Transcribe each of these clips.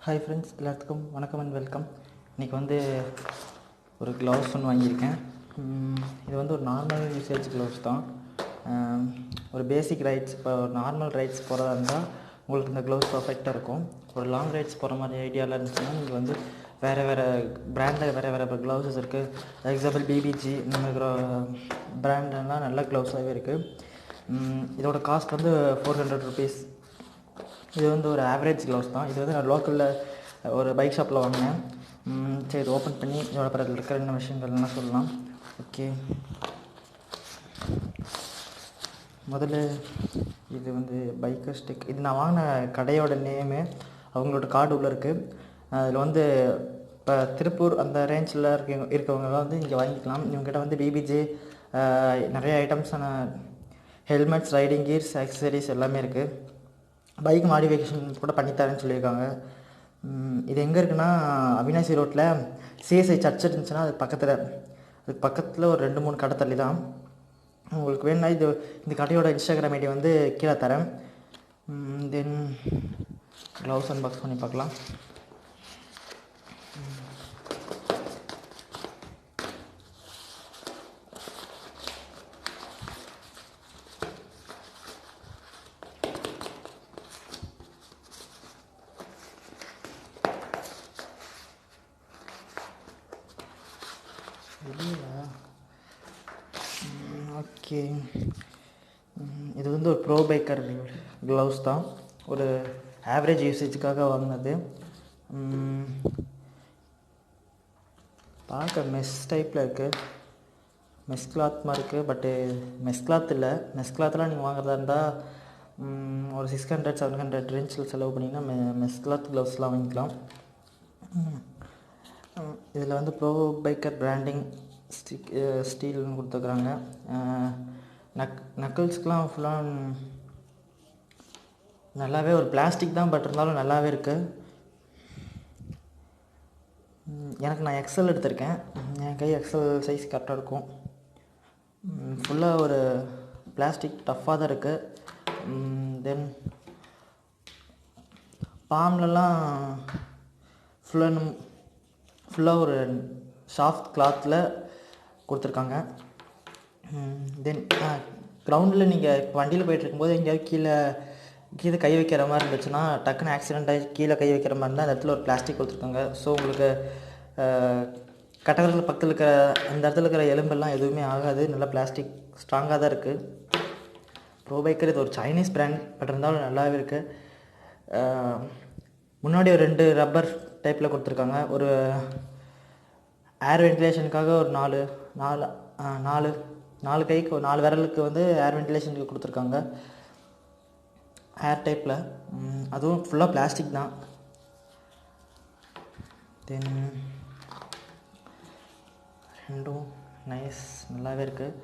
Hi friends, எல்லாத்துக்கும் வணக்கம் and welcome. இன்றைக்கி வந்து ஒரு க்ளவுஸ் ஒன்று வாங்கியிருக்கேன். இது வந்து ஒரு நார்மல் யூசேஜ் க்ளவுஸ் தான். ஒரு பேசிக் ரைட்ஸ், இப்போ நார்மல் ரைட்ஸ் போகிறதா இருந்தால் உங்களுக்கு இந்த க்ளவுஸ் பர்ஃபெக்டாக இருக்கும். ஒரு லாங் ரைட்ஸ் போகிற மாதிரி ஐடியாவில் இருந்துச்சுன்னா நீங்கள் வந்து வேறு பிராண்டில் வேறு க்ளவுஸஸ் இருக்குது. எக்ஸாம்பிள் பிபிஜி இந்த மாதிரி பிராண்டெல்லாம் நல்ல க்ளவுஸாகவே இருக்குது. இதோட காஸ்ட் வந்து 400 ருபீஸ். இது வந்து ஒரு ஆவரேஜ் க்ளவுஸ் தான். இது வந்து நான் லோக்கலில் ஒரு பைக் ஷாப்பில் வாங்கினேன். சரி, இது ஓப்பன் பண்ணி இதோட பிறகு இருக்கிற என்ன விஷயங்கள்லாம் சொல்லலாம். ஓகே, முதல்ல இது வந்து பைக்கர் ஸ்டிக். இது நான் வாங்கின கடையோட நேமு, அவங்களோட கார்டு உள்ளே இருக்குது. அதில் வந்து இப்போ திருப்பூர் அந்த ரேஞ்சில் இருக்கவங்களாம் வந்து இங்கே வாங்கிக்கலாம். இவங்ககிட்ட வந்து பிபிஜே நிறைய ஐட்டம்ஸான ஹெல்மெட்ஸ், ரைடிங் கியர்ஸ், ஆக்சசரிஸ் எல்லாமே இருக்குது. பைக் மாடிஃபிகேஷன் கூட பண்ணித்தரேன்னு சொல்லியிருக்காங்க. இது எங்கே இருக்குன்னா, அவினாசி ரோட்டில் சிஎஸ்ஐ சர்ச் இருந்துச்சுன்னா அதுக்கு பக்கத்தில் ஒரு 2-3 கடை தள்ளி தான். உங்களுக்கு வேணும்னா இந்த கடையோட இன்ஸ்டாகிராம் ஐடி வந்து கீழே தரேன். தென் க்ளவுஸ் அன்பாக்ஸ் பண்ணி பார்க்கலாம். ஓகே, இது வந்து ஒரு ப்ரோ பைக்கர் க்ளவுஸ் தான். ஒரு ஆவரேஜ் யூசேஜுக்காக வாங்கினது. பார்க்க மெஸ் டைப்பில் இருக்குது. மெஸ் கிளாத் மாதிரி இருக்குது. பட்டு மெஸ் கிளாத் இல்லை. மெஸ் கிளாத்லாம் நீங்கள் வாங்குறதா இருந்தால் ஒரு 600-700 ரேஞ்சில் செலவு பண்ணிங்கன்னா மெஸ் கிளாத் க்ளவுஸ்லாம் வாங்கிக்கலாம். இதில் வந்து ப்ரோ பைக்கர் பிராண்டிங் ஸ்டீல்னு கொடுத்துருக்குறாங்க. நக்கிள்ஸ்க்கெலாம் ஃபுல்லாக நல்லாவே ஒரு பிளாஸ்டிக் தான், பட் இருந்தாலும் நல்லாவே இருக்குது. நான் எக்ஸல் எடுத்திருக்கேன். என் கை எக்ஸல் சைஸ் கரெக்டாக இருக்கும். ஃபுல்லாக ஒரு பிளாஸ்டிக் டஃப்பாக தான் இருக்குது. தென் பாம்லலாம் ஃபுல்லாக ஒரு சாஃப்ட் கிளாத்தில் கொடுத்துருக்காங்க. தென் கிரவுண்டில் நீங்கள் வண்டியில் போய்ட்டுருக்கும்போது எங்கேயாவது கீழே கை வைக்கிற மாதிரி இருந்துச்சுன்னா, டக்குன்னு ஆக்சிடெண்ட் ஆகி கீழே கை வைக்கிற மாதிரி இருந்தால் அந்த இடத்துல ஒரு பிளாஸ்டிக் கொடுத்துருக்காங்க. ஸோ உங்களுக்கு கட்டவர்கள் பக்கத்தில் இருக்கிற அந்த இடத்துல இருக்கிற எலும்பெல்லாம் எதுவுமே ஆகாது. நல்லா பிளாஸ்டிக் ஸ்ட்ராங்காக தான் இருக்குது. ப்ரோ பைக்கர் இது ஒரு சைனீஸ் பிராண்ட், பட் இருந்தாலும் நல்லாவே இருக்குது. முன்னாடி ஒரு 2 ரப்பர் டைப்பில் கொடுத்துருக்காங்க. ஒரு ஏர் வென்டிலேஷனுக்காக ஒரு 4 கைக்கு 4 விரலுக்கு வந்து ஏர் வென்டிலேஷனுக்கு கொடுத்துருக்காங்க, ஏர் டைப்பில். அதுவும் ஃபுல்லாக பிளாஸ்டிக் தான். தென் ரெண்டும் நைஸ், நல்லாவே இருக்குது.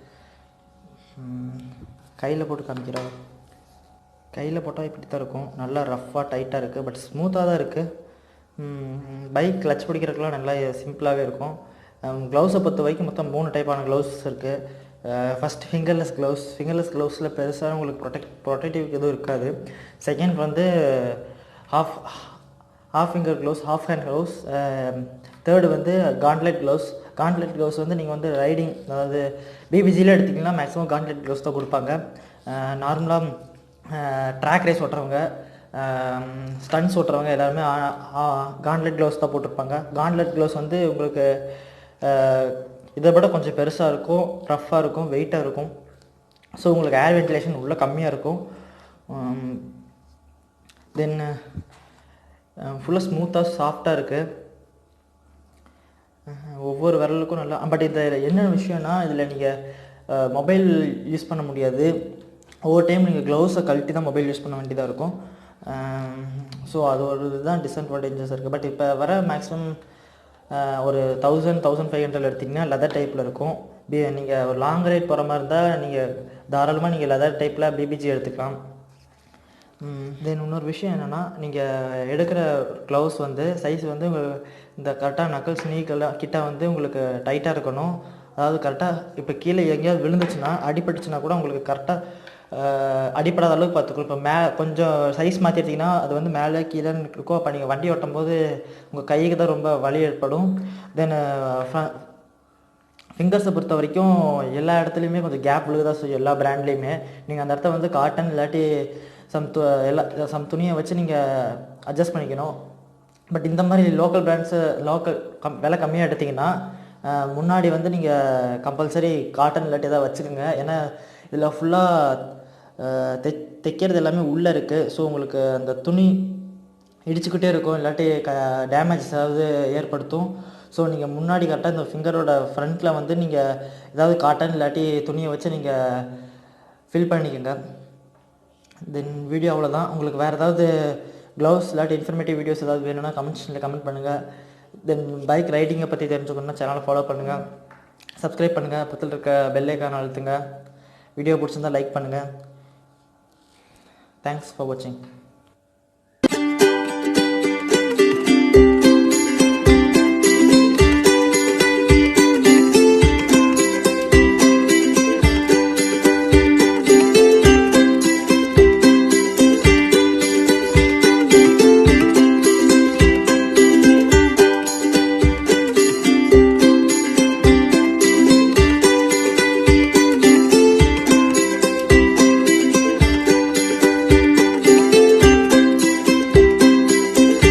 கையில் போட்டு காமிக்கிறோம். கையில் போட்டால் இப்படி தான் இருக்கும். நல்லா ரஃப்பாக டைட்டாக இருக்குது, பட் ஸ்மூத்தாக தான் இருக்குது. பைக் கிளச் பிடிக்கிறதுக்குலாம் நல்லா சிம்பிளாகவே இருக்கும். க்ளவுஸை பொறுத்த வரைக்கும் மொத்தம் 3 டைப்பான க்ளவுஸ் இருக்குது. ஃபஸ்ட் ஃபிங்கர்லெஸ் க்ளவுஸில் பெருசாக உங்களுக்கு ப்ரொடெக்டிவ் எதுவும் இருக்காது. செகண்ட் வந்து half finger gloves, half hand gloves. Third வந்து காண்ட்லெட் க்ளவுஸ் வந்து நீங்கள் வந்து ரைடிங், அதாவது பிபிஜியில் எடுத்திங்கன்னா மேக்ஸிமம் காண்ட்லெட் க்ளவுஸ் தான் கொடுப்பாங்க. நார்மலாக ட்ராக் ரேஸ் ஓட்டுறவங்க, ஸ்டன்ஸ் ஓட்டுறவங்க எல்லாருமே காண்ட்லெட் க்ளவுஸ் தான் போட்டிருப்பாங்க. காண்ட்லெட் க்ளவுஸ் வந்து உங்களுக்கு இதை விட கொஞ்சம் பெருசாக இருக்கும், ரஃப்பாக இருக்கும், வெயிட்டாக இருக்கும். ஸோ உங்களுக்கு ஏர் வென்டிலேஷன் உள்ளே கம்மியாக இருக்கும். தென் ஃபுல்லாக ஸ்மூத்தாக சாஃப்டாக இருக்குது. ஒவ்வொரு விரலுக்கும் நல்லா. பட் இதில் என்ன விஷயம்னா, இதில் நீங்கள் மொபைல் யூஸ் பண்ண முடியாது. ஒவ்வொரு டைம் நீங்கள் க்ளவுஸை கழட்டி தான் மொபைல் யூஸ் பண்ண வேண்டியதாக இருக்கும். ஸோ அது ஒரு இதுதான் டிஸ்அட்வான்டேஜஸ் இருக்குது. பட் இப்போ வர மேக்ஸிமம் ஒரு 1000-1500 எடுத்திங்கன்னா லெதர் டைப்பில் இருக்கும். நீங்கள் ஒரு லாங் ரைட் போகிற மாதிரி இருந்தால் நீங்கள் தாராளமாக நீங்கள் லெதர் டைப்பில் பிபிஜி எடுத்துக்கலாம். தென் இன்னொரு விஷயம் என்னென்னா, நீங்கள் எடுக்கிற க்ளவுஸ் வந்து சைஸ் வந்து இந்த கரெக்டாக நக்கல்ஸ் நீக்கெல்லாம் கிட்ட வந்து உங்களுக்கு டைட்டாக இருக்கணும். அதாவது கரெக்டாக இப்போ கீழே எங்கேயாவது விழுந்துச்சுன்னா, அடிபட்டுச்சுன்னா கூட உங்களுக்கு கரெக்டாக அடிப்படாத அளவுக்கு பார்த்துக்கணும். இப்போ கொஞ்சம் சைஸ் மாற்றி எடுத்திங்கன்னா அது வந்து மேலே கீழேன்னு இருக்கும். அப்போ நீங்கள் வண்டி ஓட்டும் போது உங்கள் கைக்கு தான் ரொம்ப வலி ஏற்படும். தென் ஃபிங்கர்ஸை பொறுத்த வரைக்கும் எல்லா இடத்துலையுமே கொஞ்சம் கேப் விழுக செய்யும், எல்லா பிராண்ட்லேயுமே. நீங்கள் அந்த இடத்த வந்து காட்டன் இல்லாட்டி சம் துணியை வச்சு நீங்கள் அட்ஜஸ்ட் பண்ணிக்கணும். பட் இந்த மாதிரி லோக்கல் பிராண்ட்ஸு விலை கம்மியாக எடுத்திங்கன்னா முன்னாடி வந்து நீங்கள் கம்பல்சரி காட்டன் இல்லாட்டி எதாவது வச்சுக்கோங்க. ஏன்னா இதில் ஃபுல்லாக தைக்கிறது எல்லாமே உள்ளே இருக்குது. ஸோ உங்களுக்கு அந்த துணி இடிச்சுக்கிட்டே இருக்கும், இல்லாட்டி டேமேஜ் ஏதாவது ஏற்படுத்தும். ஸோ நீங்கள் முன்னாடி கரெக்டாக இந்த ஃபிங்கரோட ஃப்ரண்ட்டில் வந்து நீங்கள் ஏதாவது காட்டன் இல்லாட்டி துணியை வச்சு நீங்கள் ஃபில் பண்ணிக்கோங்க. தென் வீடியோ அவ்வளோதான். உங்களுக்கு வேறு ஏதாவது க்ளவுஸ் இல்லாட்டி இன்ஃபர்மேட்டிவ் வீடியோஸ் ஏதாவது வேணும்னா கமெண்ட் பண்ணுங்கள். தென் பைக் ரைடிங்கை பற்றி தெரிஞ்சுக்கணுன்னா சேனலை ஃபாலோ பண்ணுங்கள், சப்ஸ்கிரைப் பண்ணுங்கள், பக்கத்தில் இருக்க பெல் ஐக்கானை அழுத்துங்க. வீடியோ பிடிச்சிருந்தால் லைக் பண்ணுங்கள். தேங்க்ஸ் ஃபார் வாட்சிங்.